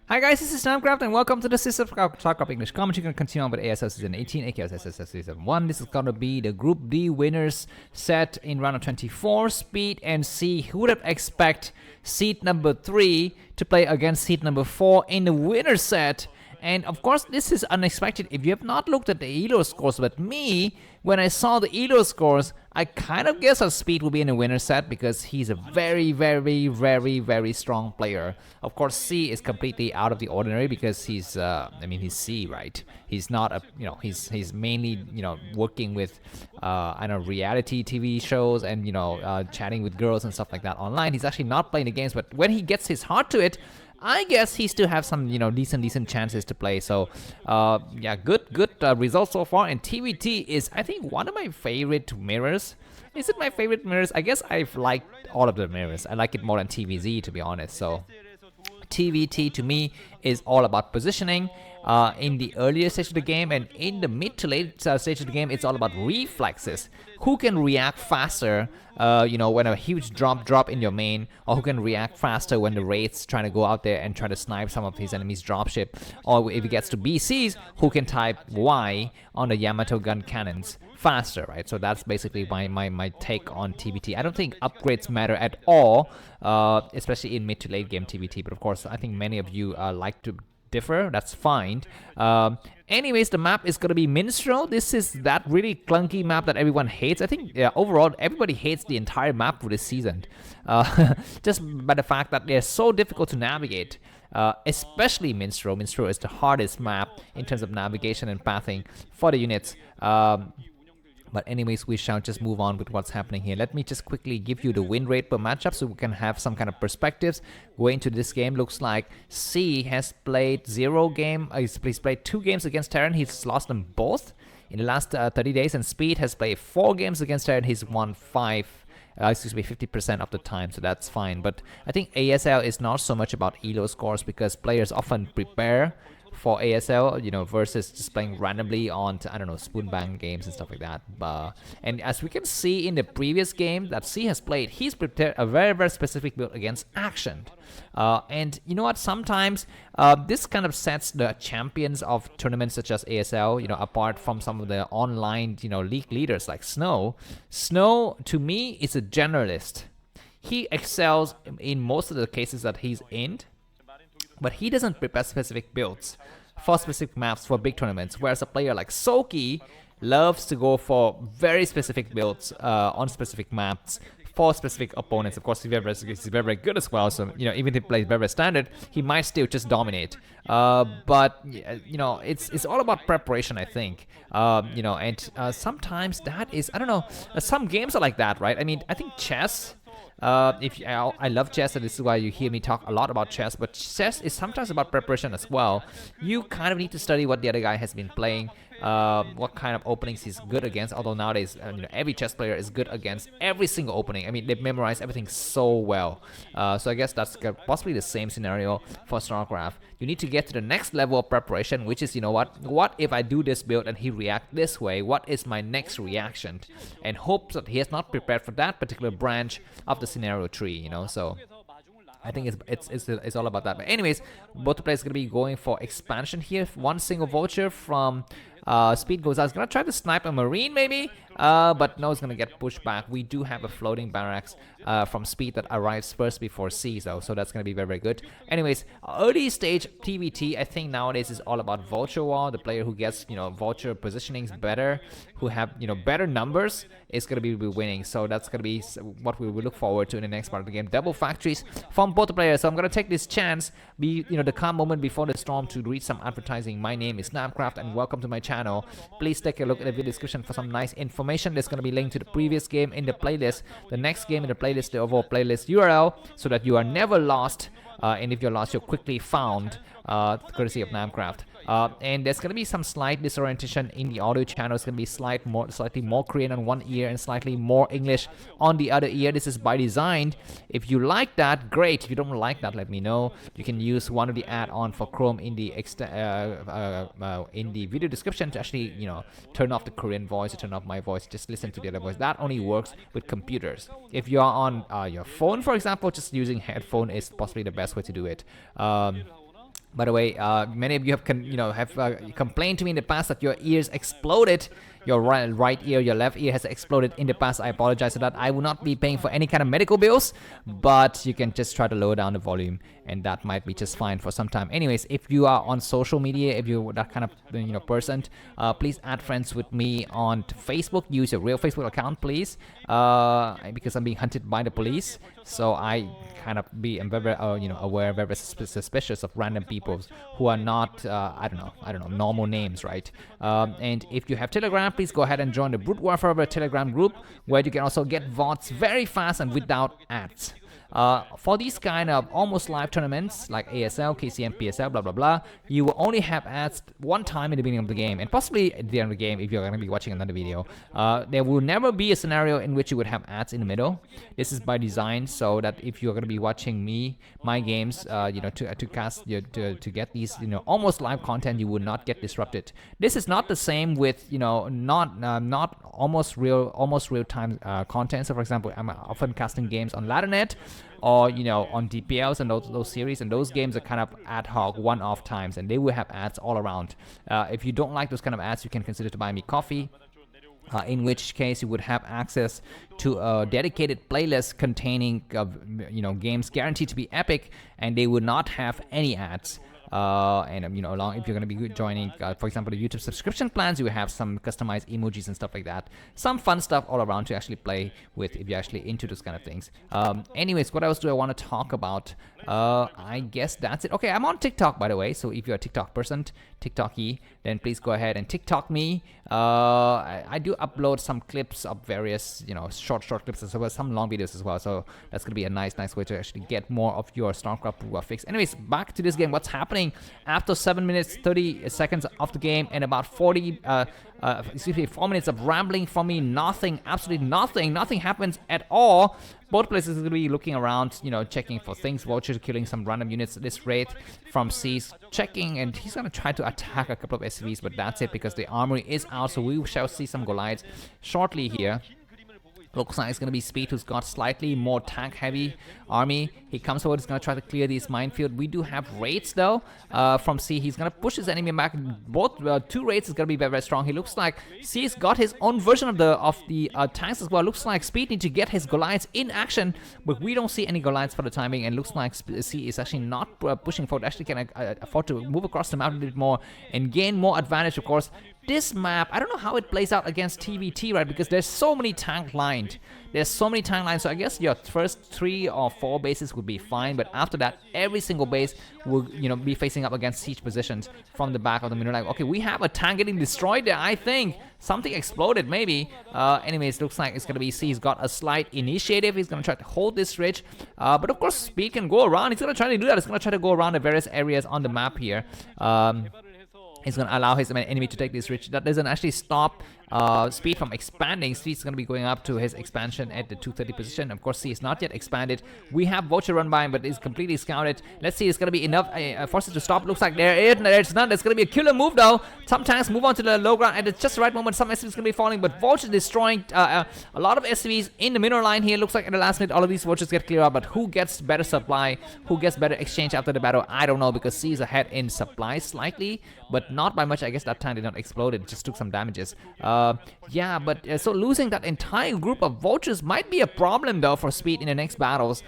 Hi guys, this is Namcraft and welcome to the Starcraft English commentary. We're going to continue on with ASL Season 18, aka ASL Season 1. This is going to be the Group D winners set in round of 24. Speed and C. Who would have expect seed number 3 to play against seed number 4 in the winner set? And of course, this is unexpected if you have not looked at the ELO scores. But me, when I saw the ELO scores, I kind of guessed that Speed will be in the winner set because he's a very strong player. Of course, C is completely out of the ordinary because he's, he's C, right? He's not a, he's mainly, working with, reality TV shows and, chatting with girls and stuff like that online. He's actually not playing the games, but when he gets his heart to it, I guess he still have some, decent chances to play. So, yeah, good results so far. And TVT is, I think, one of my favorite mirrors. Is it my favorite mirrors? I guess I've liked all of the mirrors. I like it more than TVZ, to be honest. So, TVT to me is all about positioning in the earlier stage of the game, and in the mid to late stage of the game, it's all about reflexes. Who can react faster, when a huge drop in your main, or who can react faster when the raid's trying to go out there and try to snipe some of his enemies' dropship, or if it gets to BCs, who can type Y on the Yamato gun cannons faster, right? So that's basically my take on TVT. I don't think upgrades matter at all, especially in mid to late game TVT, but of course, I think many of you like to differ. That's fine. Anyways, the map is going to be Minstrel. This is that really clunky map that everyone hates. I think overall everybody hates the entire map for this season, just by the fact that they're so difficult to navigate. Especially Minstrel. Minstrel is the hardest map in terms of navigation and pathing for the units. But anyways, we shall just move on with what's happening here. Let me just quickly give you the win rate per matchup so we can have some kind of perspectives. Going to this game, looks like C has played 0 game. He's played 2 games against Terran. He's lost them both in the last 30 days. And Speed has played 4 games against Terran. He's won 50% of the time, so that's fine. But I think ASL is not so much about ELO scores because players often prepare for ASL, versus just playing randomly on, spoon bang games and stuff like that. And as we can see in the previous game that C has played, he's prepared a very specific build against Action. And you know what? Sometimes this kind of sets the champions of tournaments such as ASL, apart from some of the online, league leaders like Snow. Snow, to me, is a generalist. He excels in most of the cases that he's in, but he doesn't prepare specific builds for specific maps for big tournaments, whereas a player like Soki loves to go for very specific builds on specific maps for specific opponents. Of course, he's very good as well, so even if he plays very standard, he might still just dominate. But it's all about preparation, I think. And sometimes that is, some games are like that, right? I mean, I think chess, I love chess, and this is why you hear me talk a lot about chess, but chess is sometimes about preparation as well. You kind of need to study what the other guy has been playing, what kind of openings he's good against, although nowadays every chess player is good against every single opening. I mean, they memorize everything so well. So I guess that's possibly the same scenario for Starcraft. You need to get to the next level of preparation, which is, what if I do this build and he react this way? What is my next reaction? And hope that he has not prepared for that particular branch of the scenario tree, so I think it's all about that. But anyways, both players are going to be going for expansion here. One single vulture from Speed goes out. He's going to try to snipe a Marine maybe, but no, it's going to get pushed back. We do have a floating barracks from Speed that arrives first before C, though, so that's going to be very good. Anyways, early stage TVT, I think nowadays is all about vulture wall. The player who gets, vulture positionings better, who have, better numbers, is going to be winning. So that's going to be what we will look forward to in the next part of the game. Double factories from both the players. So I'm going to take this chance, the calm moment before the storm, to read some advertising. My name is Namcraft and welcome to my channel. Please take a look at the video description for some nice information. There's going to be linked to the previous game in the playlist, the next game in the playlist, the overall playlist URL, so that you are never lost. And if you're lost, you're quickly found, courtesy of Namcraft. And there's going to be some slight disorientation in the audio channel. It's going to be slightly more Korean on one ear and slightly more English on the other ear. This is by design. If you like that, great. If you don't like that, let me know. You can use one of the add-on for Chrome in the video description to actually, turn off the Korean voice or turn off my voice. Just listen to the other voice. That only works with computers. If you're on your phone, for example, just using headphone is possibly the best way to do it. By the way, many of you have complained to me in the past that your ears exploded. Your right ear, your left ear has exploded in the past. I apologize for that. I will not be paying for any kind of medical bills, but you can just try to lower down the volume, and that might be just fine for some time. Anyways, if you are on social media, if you're that kind of person, please add friends with me on Facebook. Use your real Facebook account, please, because I'm being hunted by the police. So I kind of am very aware, very suspicious of random people who are not I don't know normal names, right? And if you have Telegram, please go ahead and join the Broodwar Forever Telegram group, where you can also get VODs very fast and without ads. For these kind of almost live tournaments like ASL, KCM, PSL, blah blah blah, you will only have ads one time in the beginning of the game, and possibly at the end of the game if you're going to be watching another video. There will never be a scenario in which you would have ads in the middle. This is by design, so that if you're going to be watching my games, to get these almost live content, you will not get disrupted. This is not the same with not almost real time content. So for example, I'm often casting games on Laddernet, or on DPLs and those series, and those games are kind of ad hoc, one-off times, and they will have ads all around. If you don't like those kind of ads, you can consider to buy me coffee, in which case you would have access to a dedicated playlist containing games guaranteed to be epic, and they would not have any ads. And along, if you're going to be joining, for example, the YouTube subscription plans, you have some customized emojis and stuff like that. Some fun stuff all around to actually play with if you're actually into those kind of things. Anyways, what else do I want to talk about? I guess that's it. Okay, I'm on TikTok, by the way. So if you're a TikTok person, TikTok-y, then please go ahead and TikTok me. I do upload some clips of various, short clips as well, some long videos as well. So that's going to be a nice way to actually get more of your Starcraft broodwar fix. Anyways, back to this game. What's happening after 7 minutes 30 seconds of the game and about 4 minutes of rambling from me? Nothing, absolutely nothing happens at all. Both places are going to be looking around, checking for things. Vulture killing some random units. This raid from C's checking, and he's going to try to attack a couple of SCVs, but that's it because the armory is out, so we shall see some Goliaths shortly here. Looks like it's going to be Speed, who's got slightly more tank-heavy army. He comes forward, he's going to try to clear these minefield. We do have raids, though, from C. He's going to push his enemy back. Both two raids is going to be very strong. He looks like C's got his own version of the tanks as well. Looks like Speed needs to get his Goliaths in action, but we don't see any Goliaths for the timing, and looks like C is actually not pushing forward. Actually can afford to move across the map a bit more and gain more advantage, of course. This map, I don't know how it plays out against TVT, right? Because there's so many tank lines. So I guess your first 3 or 4 bases would be fine, but after that, every single base will, be facing up against siege positions from the back of the middle. Like, okay, we have a tank getting destroyed there. I think something exploded, maybe. Anyways, looks like it's gonna be C. He's got a slight initiative. He's gonna try to hold this ridge, but of course, Speed can go around. He's gonna try to do that. He's gonna try to go around the various areas on the map here. He's going to allow his enemy to take this ridge. That doesn't actually stop Speed from expanding. Speed's going to be going up to his expansion at the 230 position. Of course, C is not yet expanded. We have Vulture run by him, but it's completely scouted. Let's see, it's going to be enough forces to stop. Looks like there's none. There's going to be a killer move, though. Some tanks move on to the low ground at just the right moment. Some SCVs going to be falling, but Vulture destroying a lot of SCVs in the middle line here. Looks like at the last minute, all of these Vultures get cleared out, but who gets better supply? Who gets better exchange after the battle? I don't know, because C is ahead in supply slightly, but not by much. I guess that tank did not explode. It just took some damages. Yeah, but so losing that entire group of Vultures might be a problem, though, for Speed in the next battles,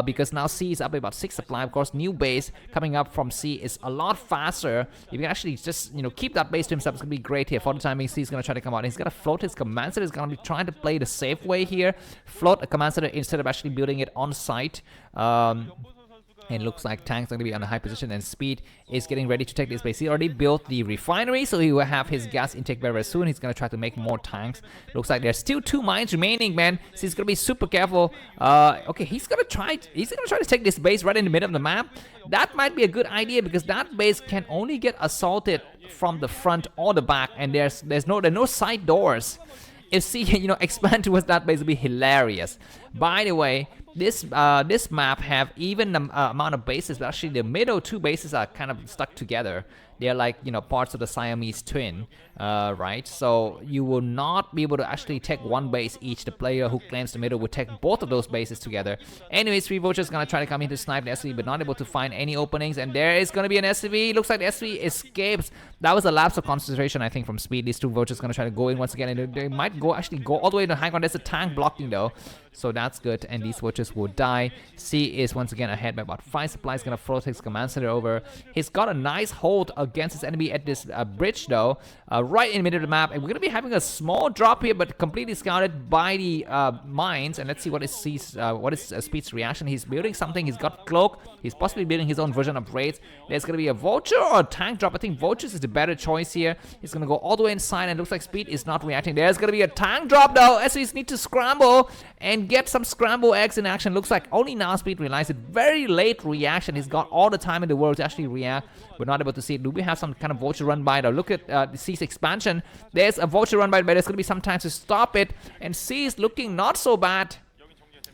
because now C is up by about 6 supply. Of course, new base coming up from C is a lot faster. If you can actually just, keep that base to himself, it's going to be great here. For the timing, C is going to try to come out. He's going to float his command center. He's going to be trying to play the safe way here. Float a command center instead of actually building it on site. And it looks like Tank's going to be on a high position, and Speed is getting ready to take this base. He already built the refinery, so he will have his gas intake very soon. He's going to try to make more tanks. Looks like there's still 2 mines remaining, man. So he's going to be super careful. Okay, he's going to try to take this base right in the middle of the map. That might be a good idea, because that base can only get assaulted from the front or the back, and there are no side doors. If C, expand towards that base, would be hilarious. By the way, this map have even amount of bases, but actually the middle two bases are kind of stuck together. They're like, you know, parts of the Siamese twin, right? So you will not be able to actually take one base each. The player who claims the middle will take both of those bases together. Anyways, 3 vultures gonna try to come in to snipe the SCV, but not able to find any openings. And there is gonna be an SCV. Looks like the SCV escapes. That was a lapse of concentration, I think, from Speed. These 2 vultures gonna try to go in once again, and they might actually go all the way to high ground. There's a tank blocking though, so that's good. And these vultures will die. C is once again ahead by about 5 supplies. Gonna throw his command center over. He's got a nice hold against his enemy at this bridge though, right in the middle of the map. And we're gonna be having a small drop here, but completely scouted by the mines. And let's see what is Speed's reaction. He's building something. He's got cloak. He's possibly building his own version of raids. There's gonna be a vulture or a tank drop. I think vultures is the better choice here. He's gonna go all the way inside, and looks like Speed is not reacting. There's gonna be a tank drop though. SCVs need to scramble and get some scramble eggs in action. Looks like only now Speed realized it. Very late reaction. He's got all the time in the world to actually react, but not able to see it. Do we have some kind of vulture run by though? Look at the C's expansion. There's a vulture run by, but there's gonna be some time to stop it. And C is looking not so bad.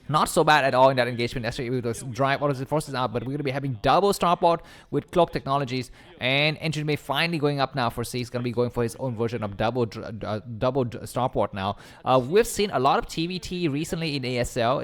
Not so bad at all in that engagement. Actually, we will drive all of the forces out, but we're going to be having double starport with cloak technologies, and Engine Bay finally going up now for C. He's going to be going for his own version of double starport now. We've seen a lot of TVT recently in ASL,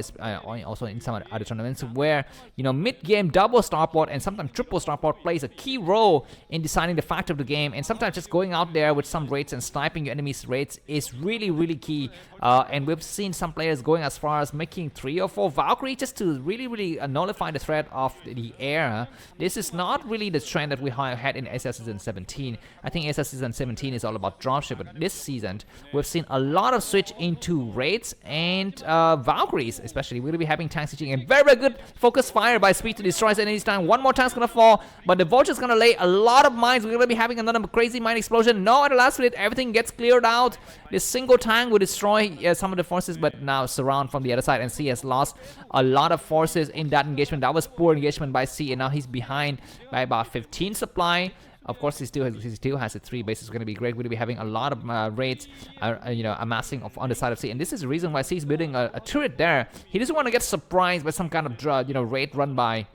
also in some other tournaments, where, you know, mid-game double starport and sometimes triple starport plays a key role in deciding the fact of the game, and sometimes just going out there with some raids and sniping your enemy's raids is really, really key. And we've seen some players going as far as making 3 or 4 Valkyrie just to really nullify the threat of the air. This is not really the trend that we had in ASL Season 17. I think ASL Season 17 is all about dropship, but this season we've seen a lot of switch into raids and Valkyries, especially. We're going to be having tank sieging and very good focus fire by Speed to destroy enemies time. One more tank's going to fall, but the vulture's going to lay a lot of mines. We're going to be having another crazy mine explosion. No, at the last minute, everything gets cleared out. This single tank will destroy some of the forces, but now surround from the other side, and C has lost a lot of forces in that engagement. That was poor engagement by C, and now he's behind by about 15 supply. Of course, he still has the 3 bases. It's going to be great. We're going to be having a lot of raids, you know, amassing on the side of C. And this is the reason why C is building a turret there. He doesn't want to get surprised by some kind of, you know, raid run by.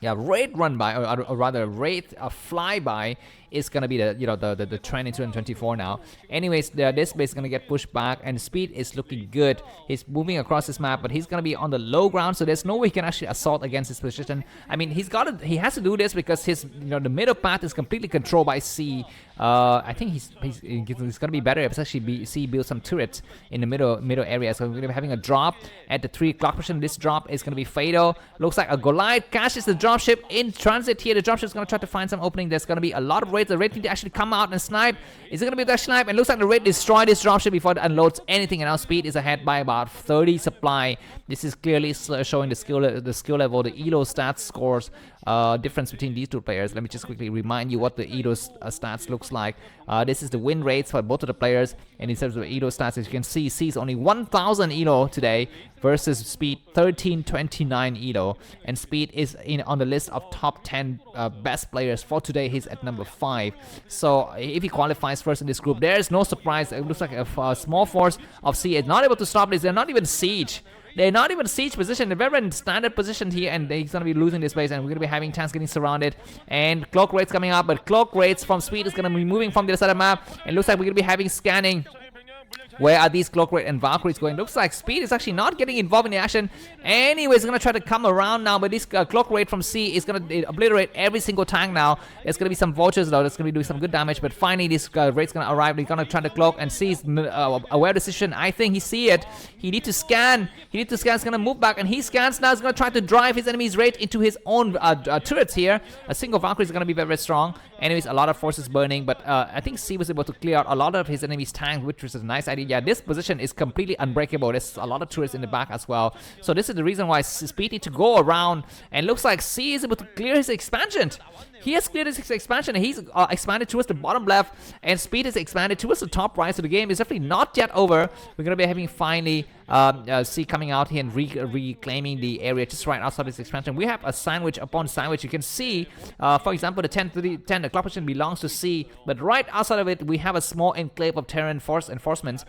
Yeah, raid run by, or rather raid flyby is gonna be the, you know, the trend in 2024 now. Anyways, this base is gonna get pushed back, and Speed is looking good. He's moving across this map, but he's gonna be on the low ground, so there's no way he can actually assault against his position. I mean, he has to do this because his, you know, the middle path is completely controlled by C. I think he's gonna be better if actually C builds some turrets in the middle area. So we're gonna be having a drop at the 3 o'clock position. This drop is gonna be fatal. Looks like a Goliath catches the dropship in transit here. The dropship is gonna try to find some opening. There's gonna be a lot of raids. The raid need to actually come out and snipe. Is it gonna be that snipe? And looks like the raid destroyed this dropship before it unloads anything. And now Speed is ahead by about 30 supply. This is clearly showing the skill level, the elo stats scores difference between these 2 players. Let me just quickly remind you what the elo stats looks like. This is the win rates for both of the players, and in terms of elo stats, as you can see, C is only 1,000 elo today versus Speed 1329 elo, and Speed is on the list of top 10 best players for today. He's at number 5. So if he qualifies first in this group, there's no surprise. It looks like a small force of C is not able to stop this. They're not even siege. They're not even siege position. They're very in standard position here, and he's going to be losing this base, and we're going to be having tanks getting surrounded, and cloak raids coming up, but cloak raids from Speed is going to be moving from the other side of the map, and looks like we're going to be having scanning. Where are these cloak raid and Valkyries going? Looks like Speed is actually not getting involved in the action. Anyways, going to try to come around now, but this cloak raid from C is going to obliterate every single tank now. There's going to be some vultures though. That's going to be doing some good damage, but finally this raid's going to arrive. He's going to try to cloak, and C is aware decision. I think he see it. He need to scan. He's going to move back, and he scans now. He's going to try to drive his enemy's raid into his own turrets here. A single Valkyrie is going to be very strong. Anyways, a lot of forces burning, but I think C was able to clear out a lot of his enemy's tanks, which was a nice idea. Yeah, this position is completely unbreakable. There's a lot of turrets in the back as well. So this is the reason why Speed need to go around, and looks like C is able to clear his expansion. He has cleared his expansion, and he's expanded towards the bottom left, and Speed is expanded towards the top right. So the game is definitely not yet over. We're going to be having finally C coming out here and reclaiming the area just right outside this expansion. We have a sandwich upon sandwich. You can see, for example, the 10 o'clock position belongs to C, but right outside of it, we have a small enclave of Terran force enforcements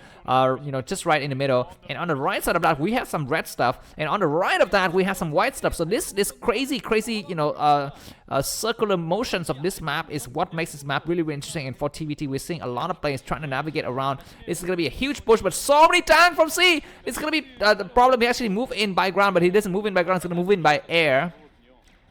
just right in the middle. And on the right side of that, we have some red stuff, and on the right of that, we have some white stuff. So this crazy, circular motions of this map is what makes this map really, really interesting. And for TVT, we're seeing a lot of players trying to navigate around. This is gonna be a huge push, but so many tanks from C. It's gonna be the problem. He actually move in by ground, but he doesn't move in by ground. He's gonna move in by air.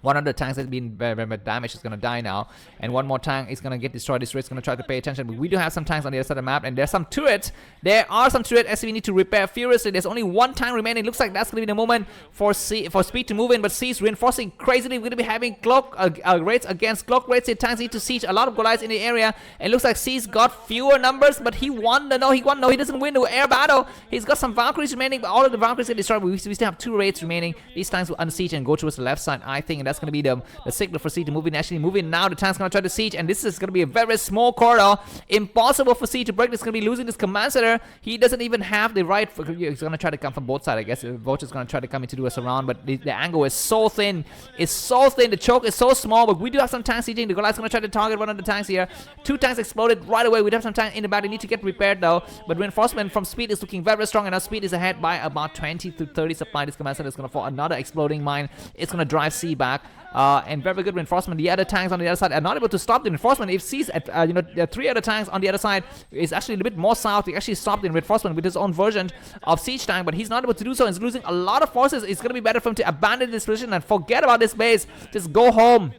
One of the tanks that's been very damaged is going to die now. And one more tank is going to get destroyed. This rate's going to try to pay attention. But we do have some tanks on the other side of the map. And there's some turrets. There are some turrets as we need to repair furiously. There's only one tank remaining. Looks like that's going to be the moment for Speed to move in. But C is reinforcing crazily. We're going to be having cloak raids against cloak raids. The tanks need to siege a lot of Goliaths in the area. And it looks like C's got fewer numbers. But he won. No, he doesn't win the air battle. He's got some Valkyries remaining. But all of the Valkyries get destroyed. We still have 2 raids remaining. These tanks will unsiege and go towards the left side, I think. And that's going to be the signal for C to move in. Actually move in now. The tank's gonna try to siege, and this is gonna be a very small corridor. Impossible for C to break. This is gonna be losing this command center. He doesn't even have the right. He's gonna try to come from both sides, I guess. Vulture's gonna try to come in to do a surround, but the angle is so thin. It's so thin. The choke is so small, but we do have some tanks sieging. The Goliath's gonna try to target one of the tanks here. 2 tanks exploded right away. We do have some tanks in the back. They need to get repaired though. But reinforcement from Speed is looking very strong, and our Speed is ahead by about 20 to 30 supply. This command center is gonna fall. Another exploding mine. It's gonna drive C back. And very good reinforcement. The other tanks on the other side are not able to stop the reinforcement. If C's at there are 3 other tanks on the other side is actually a little bit more south. He actually stopped the reinforcement with his own version of siege tank, but he's not able to do so. He's losing a lot of forces. It's gonna be better for him to abandon this position and forget about this base. Just go home.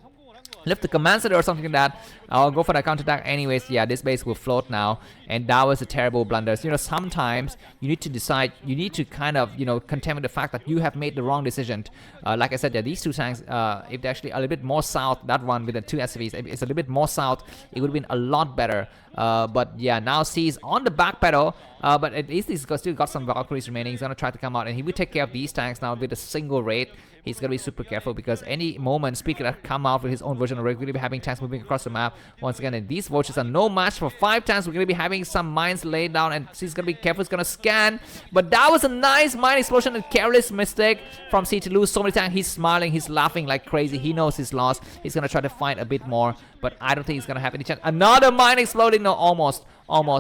Lift the command center or something like that. I'll go for the counterattack anyways. Yeah, this base will float now, and that was a terrible blunder. So, sometimes you need to decide, you need to kind of, contend with the fact that you have made the wrong decision. Like I said, yeah, these 2 tanks, if they're actually a little bit more south, that one with the 2 SCVs, if it's a little bit more south, it would have been a lot better. But yeah, now C's on the back pedal, but at least he's still got some Valkyries remaining. He's gonna try to come out, and he will take care of these tanks now with a single raid. He's gonna be super careful because any moment Speed could come out with his own version of raid. We're gonna be having tanks moving across the map once again, and these vultures are no match for 5 tanks. We're gonna be having some mines laid down, and C's gonna be careful. He's gonna scan, but that was a nice mine explosion and careless mistake from C to lose so many tanks. He's smiling, he's laughing like crazy. He knows he's lost. He's gonna try to fight a bit more, but I don't think he's gonna have any chance. Another mine exploding. No, almost,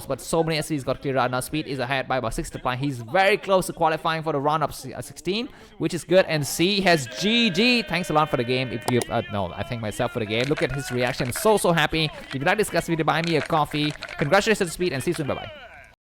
but so many SCVs got cleared out. Now Speed is ahead by about 6 supply. He's very close to qualifying for the round of 16, which is good. And C has GG. Thanks a lot for the game. If you no, I thank myself for the game. Look at his reaction. So happy. If you like this video, buy me a coffee. Congratulations to Speed, and see you soon. Bye bye.